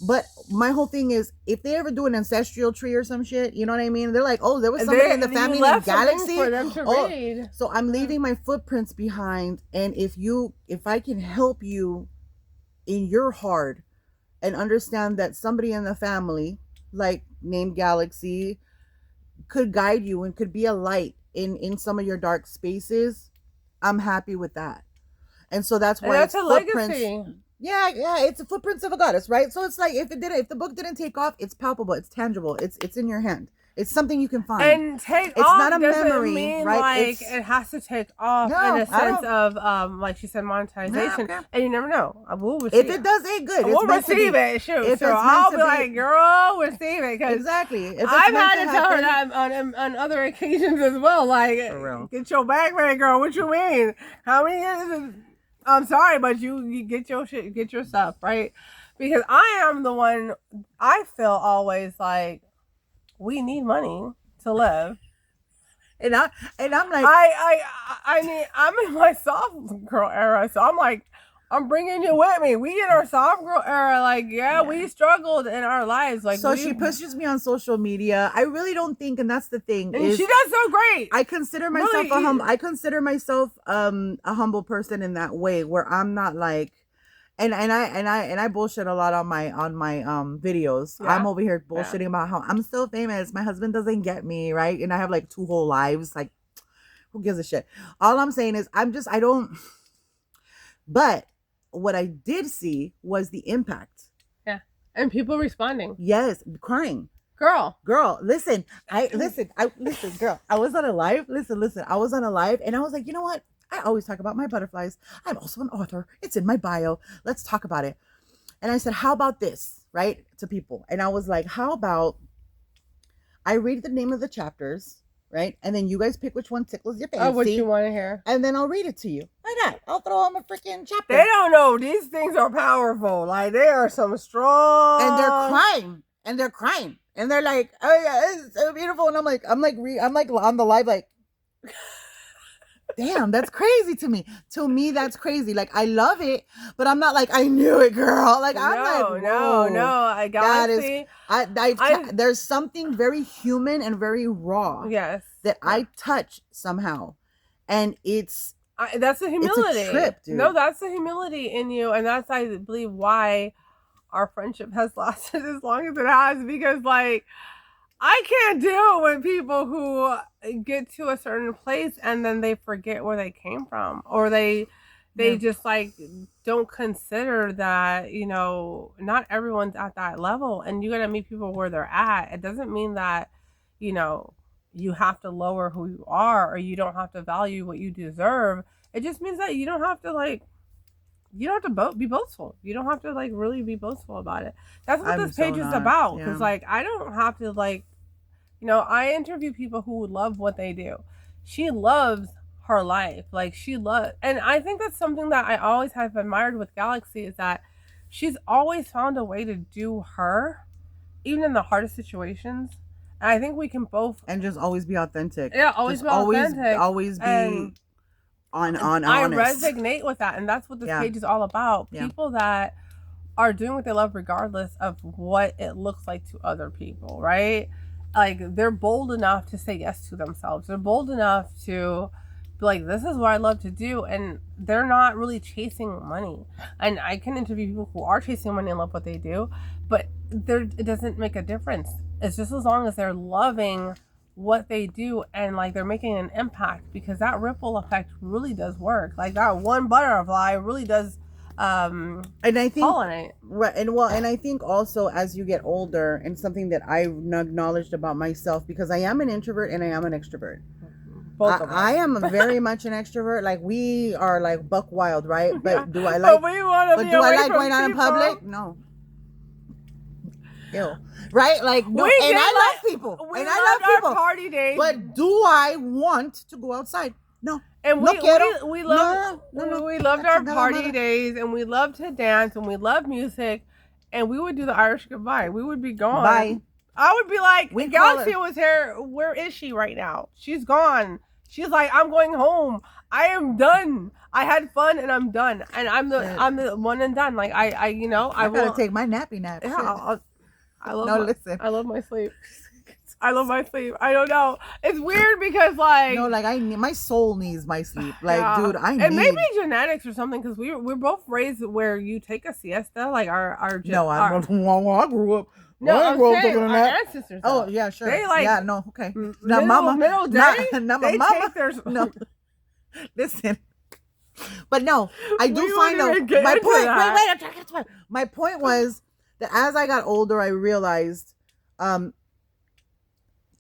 but my whole thing is, if they ever do an ancestral tree or some shit, you know what I mean? They're like, oh, there was somebody in the family named Galaxy. For them to read. So I'm leaving my footprints behind. And if I can help you in your heart and understand that somebody in the family, like named Galaxy, could guide you and could be a light in some of your dark spaces, I'm happy with that. And so that's why that's it's a footprints. legacy. Yeah, it's the footprints of a goddess, right? So it's like, if the book didn't take off, it's palpable, it's tangible, it's in your hand. It's something you can find. And it's not a memory, mean, right? Like it has to take off in a sense of like she said, monetization. Okay. And you never know. I will receive if it does, good. We'll receive it. Shoot. So I'll be like, girl, receive it. Exactly. I've had to tell her that on other occasions as well. Like, get your bag ready, girl. What you mean? How many years? I'm sorry, but you get your shit, get your stuff, right? Because I am the one, I feel always like, we need money to live. And I'm like, I mean, I'm in my soft girl era, so I'm like, I'm bringing you with me. We in our soft girl era, like, we struggled in our lives. Like, so she pushes me on social media. I really don't think, and that's the thing. And she does so great. I consider myself I consider myself a humble person in that way, where I'm not like, and I bullshit a lot on my videos. Yeah. I'm over here bullshitting about how I'm so famous. My husband doesn't get me, right? And I have like 2 whole lives. Like, who gives a shit? All I'm saying is I don't. But what I did see was the impact. Yeah. And people responding. Yes. Crying. Girl, listen, girl, I was on a live. Listen, I was on a live and I was like, you know what? I always talk about my butterflies. I'm also an author. It's in my bio. Let's talk about it. And I said, how about this, right? To people. And I was like, how about I read the name of the chapters, right? And then you guys pick which one tickles your fancy. Oh, what you want to hear. And then I'll read it to you. Why not? I'll throw them a freaking chapter. They don't know. These things are powerful. Like, they are some strong. And they're crying. And they're like, oh yeah, it's so beautiful. And I'm like on the live, like, damn, that's crazy to me. To me, that's crazy. Like, I love it, but I'm not like, I knew it, girl. Like, I got it. There's something very human and very raw. Yes. That I touch somehow. And that's the humility. It's a trip, dude. No, that's the humility in you. And that's, I believe, why our friendship has lasted as long as it has. Because, like, I can't deal with people who get to a certain place and then they forget where they came from, or they They Yeah. just like don't consider that, not everyone's at that level, and you got to meet people where they're at. It doesn't mean that, you know, you have to lower who you are or you don't have to value what you deserve. It just means that you don't have to be boastful. You don't have to like really be boastful about it. That's what I'm this page so is not. about. Yeah. Because like I don't have to like, I interview people who love what they do. She loves her life. Like she loves, and I think that's something that I always have admired with Galaxy is that she's always found a way to do her, even in the hardest situations. And I think we can both, And just always be authentic. yeah, always Just be authentic. always be And on I honest. resonate with that, and that's what this Yeah. page is all about. Yeah. People that are doing what they love regardless of what it looks like to other people, right? Like they're bold enough to say yes to themselves. They're bold enough to be like, this is what I love to do, and they're not really chasing money. And I can interview people who are chasing money and love what they do, but it doesn't make a difference. It's just as long as they're loving what they do and like they're making an impact, because that ripple effect really does work. Like that one butterfly really does And I think pollinate. right, and I think also as you get older, and something that I've acknowledged about myself, because I am an introvert and I am an extrovert. Both of us. I am very much an extrovert. Like we are like buck wild, right? But Yeah. do I like? But we want to But be do I away like from going out in people. public? No. Ew. Right? Like no. We And did I love people. We And loved I love our people. party days. But do I want to go outside? No. And No we quiero. loved No. we loved our Chingada party madre. days, and we loved to dance, and we loved music, and we would do the Irish goodbye. We would be gone. Bye. I would be like, We Galaxy call was here. Where is she right now? She's gone. She's like, I'm going home. I am done. I had fun and I'm done. And I'm the one and done. Like I I will gotta take my nappy nap. Yeah, Shit. I love No, my, listen. I love my sleep. I love my sleep. I don't know. It's weird because like No, like my soul needs my sleep. Like, yeah. dude, I need. And maybe genetics or something, because we're both raised where you take a siesta. Like our No, I grew up. no, I I'm grew up saying taking a our nap. ancestors. Oh though. yeah, sure. They, like, yeah, no, okay. Middle, Now, mama, middle day, not my they mama. take their No, listen. But no, I do We find won't out even get my into point. that. Wait, I'm trying to get to my. My point was that as I got older, I realized,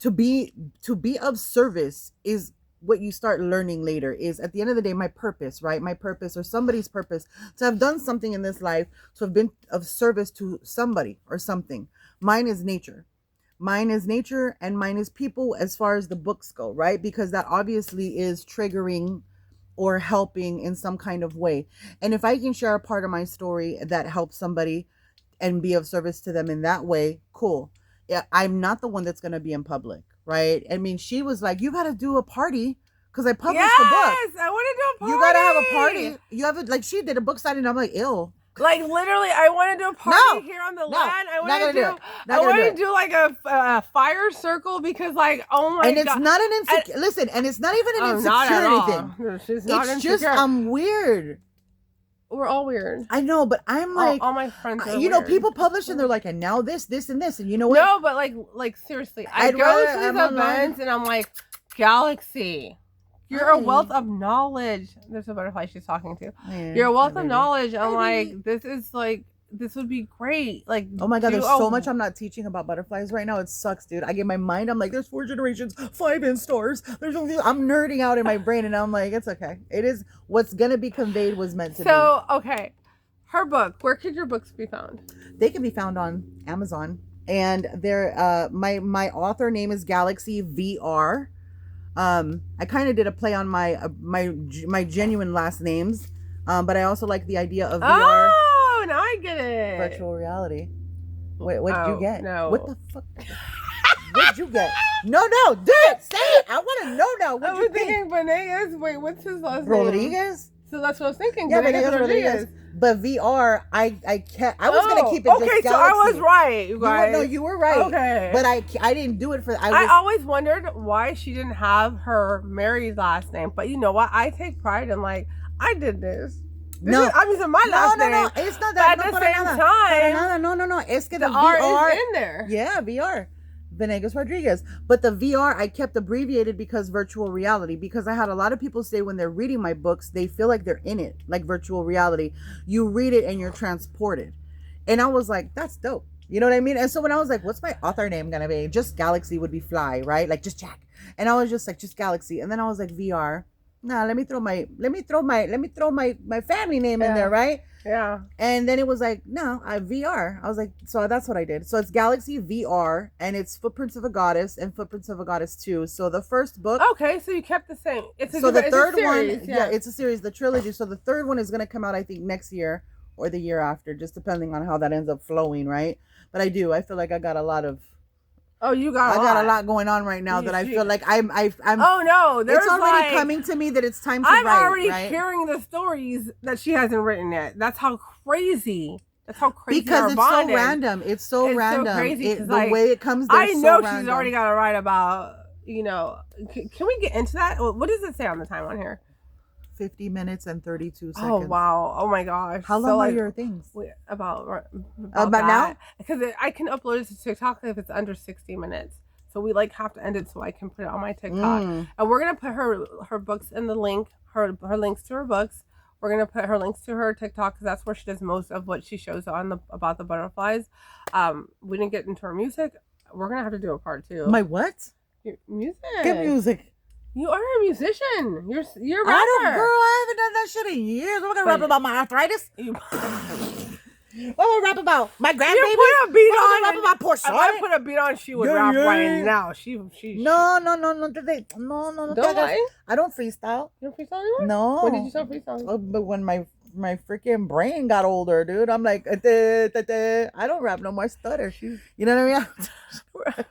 to be of service is what you start learning later. Is at the end of the day my purpose, right? My purpose or somebody's purpose, to have done something in this life, to have been of service to somebody or something. Mine is nature. Mine is nature, and mine is people as far as the books go, right? Because that obviously is triggering or helping in some kind of way. And if I can share a part of my story that helps somebody and be of service to them in that way, cool. Yeah, I'm not the one that's going to be in public, right? I mean, she was like, you got to do a party because I published yes, a book. I want to do a party. You got to have a party. You have it, like she did a book signing. I'm like, ew. Like literally, I want to do a party No, here on the no, land. I not want to gonna do do. it. Not I gonna want do to it. do like a fire circle, because like, oh my And it's god, not an insecure. Listen, and it's not even an oh, not at insecurity all. thing. She's not It's just insecure. I'm weird. We're all weird. I know, but I'm like, all my friends are you know, weird. people publish and they're like, and now this, and this, and you know what? No, but like seriously, I I'd go rather- to I'm these online. events and I'm like, Galaxy, you're a Hi. wealth of knowledge. There's a butterfly she's talking to. Yeah, You're a wealth maybe. of knowledge. I'm Maybe. like, this would be great. Like, Oh my god, do there's a- so much I'm not teaching about butterflies right now. It sucks, dude. I get my mind. I'm like, there's 4 generations, 5 instars. I'm nerding out in my brain, and I'm like, it's okay. It is what's gonna be conveyed was meant to So okay, her book. Where could your books be found? be. They can be found on Amazon, and they're my author name is Galaxy VR. I kind of did a play on my genuine last names, but I also like the idea of VR. Oh, now I get it. Virtual reality. Wait, what did Oh, you get? no. What the fuck? What did you get? No, do it. Say it. I want to know now. I What was you think? thinking Venegas. Wait, what's his last name? Rodriguez? So that's what I was thinking. Yeah, Venegas Venegas Rodriguez. But VR, I can't. I was gonna keep it. Okay, just so I Galaxy. was right, you You were, guys. no, you were right. Okay. But I didn't do it for. I always wondered why she didn't have her married last name. But you know what? I take pride in like, I did this. No. I'm using my last name. No. It's not But that. at no, the para same nada. time, Para nada. No. Es que the the R VR. is in there. Yeah, VR. Venegas Rodriguez. But the VR I kept abbreviated because virtual reality, because I had a lot of people say when they're reading my books, they feel like they're in it, like virtual reality. You read it and you're transported. And I was like, that's dope. You know what I mean? And so when I was like, what's my author name gonna be? Just Galaxy would be fly, right? Like just Jack. And I was just like, just Galaxy. And then I was like, VR. Nah, let me throw my family name in there, right? Yeah. And then it was like, no, VR. I was like, so that's what I did. So it's Galaxy VR, and it's Footprints of a Goddess and Footprints of a Goddess 2. So the first book. Okay, so you kept the same. It's a so the third series, one, yeah, it's a series, the trilogy. So the third one is going to come out, I think, next year or the year after, just depending on how that ends up flowing, right? But I feel like I got a lot of. Oh, you got. I got a lot going on right now that I feel like I'm. Oh no, it's already coming to me that it's time to write. I'm already right? hearing the stories that she hasn't written yet. That's how crazy. That's how crazy. Because it's so random. It's so random. So crazy. The way it comes. I know she's already got to write about. You know, can we get into that? What does it say on the time on here? 50 minutes and 32 seconds. Oh wow! Oh my gosh! How long are your things? About now? Because I can upload it to TikTok if it's under 60 minutes. So we have to end it so I can put it on my TikTok. And we're gonna put her books in the link. Her links to her books. We're gonna put her links to her TikTok because that's where she does most of what she shows on about the butterflies. We didn't get into her music. We're gonna have to do a part 2. My what? Your music. Get music. You are a musician. You're a rapper. I don't, girl. I haven't done that shit in years. We're gonna rap about my arthritis. What we rap about? My grandbaby. You put a beat on. Rap about poor son. If I put a beat on, she would rap right now. She. No. Don't lie. I don't freestyle. You don't freestyle anymore? No. When did you start freestyling? Oh, but when my freaking brain got older, dude, I'm like, I don't rap no more. Stutter. You know what I mean?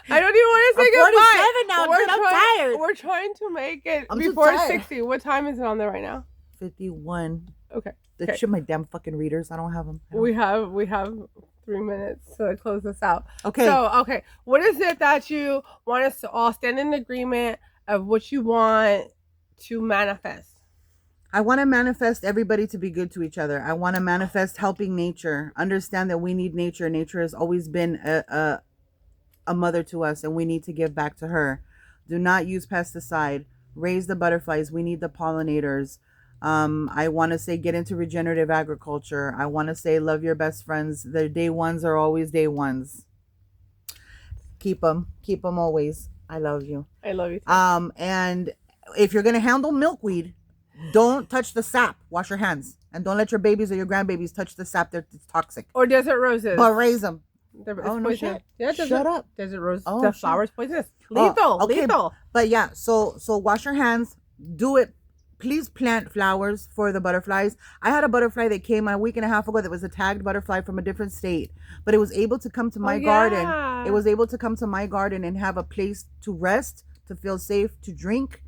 I don't even want to say goodbye. Now, dude, I'm tired. We're trying to make it I'm before 60. What time is it on there right now? 51. Okay. Shit, my damn fucking readers. I don't have them. We have 3 minutes to close this out. Okay. So, what is it that you want us to all stand in agreement of what you want to manifest? I want to manifest everybody to be good to each other. I want to manifest helping nature. Understand that we need nature. Nature has always been a mother to us, and we need to give back to her. Do not use pesticide. Raise the butterflies. We need the pollinators. I want to say get into regenerative agriculture. I want to say love your best friends. The day ones are always day ones. Keep them always. I love you. I love you too. And if you're gonna handle milkweed, don't touch the sap. Wash your hands, and don't let your babies or your grandbabies touch the sap. It's toxic. Or desert roses. But raise them. No shit. Yeah, shut up. Desert rose. Oh, the flower's poisonous. Lethal. Okay. Lethal. But yeah, so wash your hands. Do it. Please plant flowers for the butterflies. I had a butterfly that came a week and a half ago that was a tagged butterfly from a different state, but it was able to come to my garden. It was able to come to my garden and have a place to rest, to feel safe, to drink,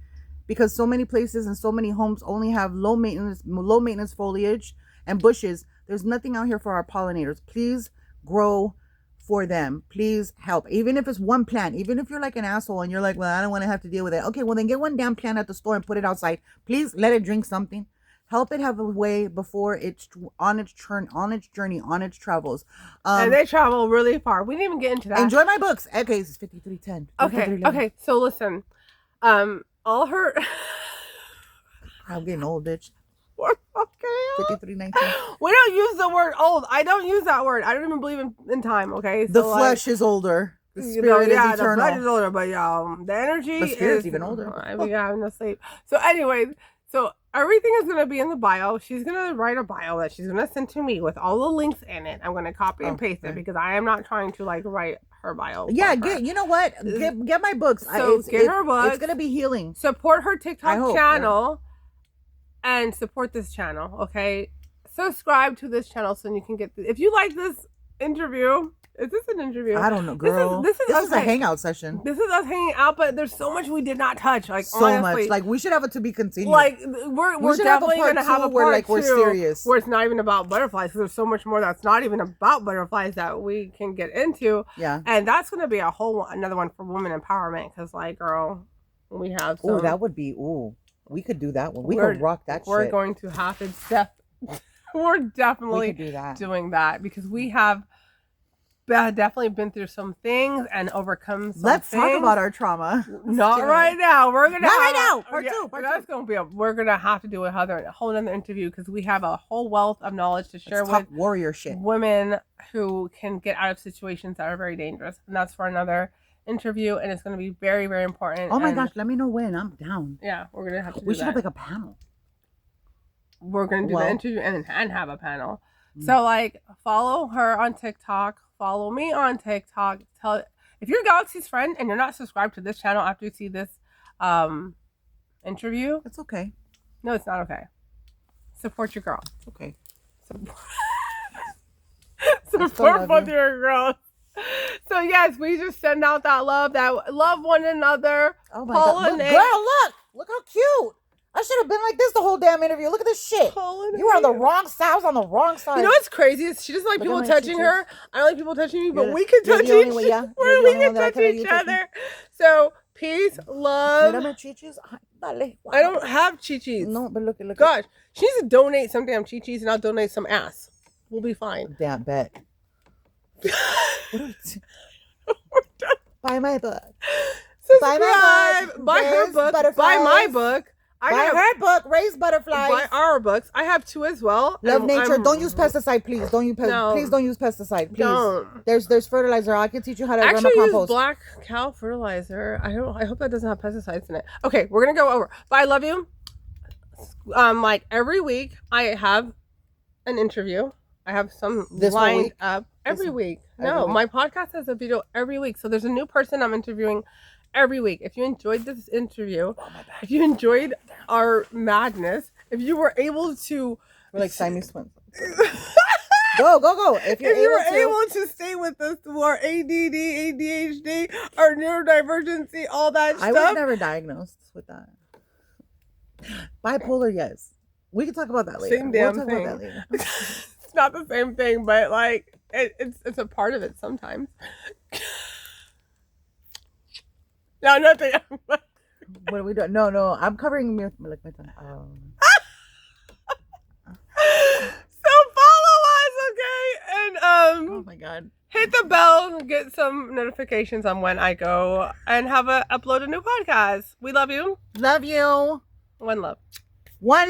because so many places and so many homes only have low maintenance foliage and bushes. There's nothing out here for our pollinators. Please grow for them. Please help. Even if it's one plant, even if you're like an asshole and you're like, well, I don't want to have to deal with it. Okay, well then get one damn plant at the store and put it outside. Please let it drink something. Help it have a way before it's on its journey, on its travels. And they travel really far. We didn't even get into that. Enjoy my books. Okay, it's 5310. Okay. So listen, all her. I'm getting old, bitch. Okay. 5319. We don't use the word old. I don't use that word. I don't even believe in time. Okay. So the flesh is older. The spirit is eternal. The flesh is older, but the energy the spirit's is even older. We got having to sleep. So anyway, everything is gonna be in the bio. She's gonna write a bio that she's gonna send to me with all the links in it. I'm gonna copy and paste it because I am not trying to write her bio. Yeah, you know what? Get my books. So get her books. It's gonna be healing. Support her TikTok channel. Yeah. And support this channel, okay? Subscribe to this channel so you can get if you like this interview. Is this an interview? I don't know, girl. This is a hangout session. This is us hanging out, but there's so much we did not touch. Like so honestly, much. Like we should have it to be continued. Like we're definitely gonna have a part where we're serious, where it's not even about butterflies. Because there's so much more that's not even about butterflies that we can get into. Yeah, and that's gonna be another one for women empowerment. Because like, girl, we have. Oh, that would be. Ooh, we could do that one. We could rock that. We're going to have to we're definitely do that. doing that because we have definitely been through some things and overcome some Let's talk things. about our trauma. Not right now. We're gonna Not right have- now. Part two, part that's gonna be we're gonna have to do a whole other interview because we have a whole wealth of knowledge to share Let's with talk warrior shit. women who can get out of situations that are very dangerous, and that's for another interview, and it's gonna be very, very important. Oh my and, gosh, let me know when. I'm down. Yeah, we're gonna have to. We do should that. have like a panel. We're gonna do Well- the interview and have a panel. Mm. So like, follow her on TikTok. Follow me on TikTok. If you're Galaxy's friend and you're not subscribed to this channel after you see this interview, It's okay. no, it's not okay. Support your girl. It's okay. Support love both you. your girls. So yes, we just send out that love one another. Oh my Paula god. Look, Nate. girl, look how cute. I should have been like this the whole damn interview. Look at this shit. Paula You were on the Nate. wrong side. I was on the wrong side. You know what's crazy is she doesn't like Look people at my touching teachers. her. I don't like people touching me, but You're we can you're touch the only each one, yeah. other. You're the We only can one that I touch can let each you touch me. other. So peace, love. Mira, my chichis. Ay, dale. Wow. I don't have chi-chis. No, but look. Gosh, she needs to donate some damn chi-chis and I'll donate some ass. We'll be fine. Damn bet. Buy my book. Buy my Subscribe. book. Buy her Raise book. Buy butterflies. my book. I Buy have, her book. Raise butterflies. buy our books. I have two as well. Love and nature. I'm- Don't use pesticide, please. Don't use No. please don't use pesticide, please. Don't. There's fertilizer. I can teach you how to I actually use vermicompost. black cow fertilizer. I hope that doesn't have pesticides in it. Okay, we're gonna go over. But I love you. Like every week I have an interview. I have some This whole lined week? up every This- week. every No, week? my podcast has a video every week. So there's a new person I'm interviewing every week. If you enjoyed this interview, Oh my god. if you enjoyed our madness, if you were able to We're like Siamese twins. Go. If if you were able able to stay with us through our ADD, ADHD, our neurodivergency, all that I was stuff. never diagnosed with that. Bipolar, yes. We can talk about that later. Same damn we'll talk thing. about that later. It's not the same thing, but like it's a part of it sometimes. No, nothing. What are we doing? No. I'm covering me with like my tongue. So follow us, okay? And Oh my god. hit the bell and get some notifications on when I go and upload a new podcast. We love you. Love you. One love. One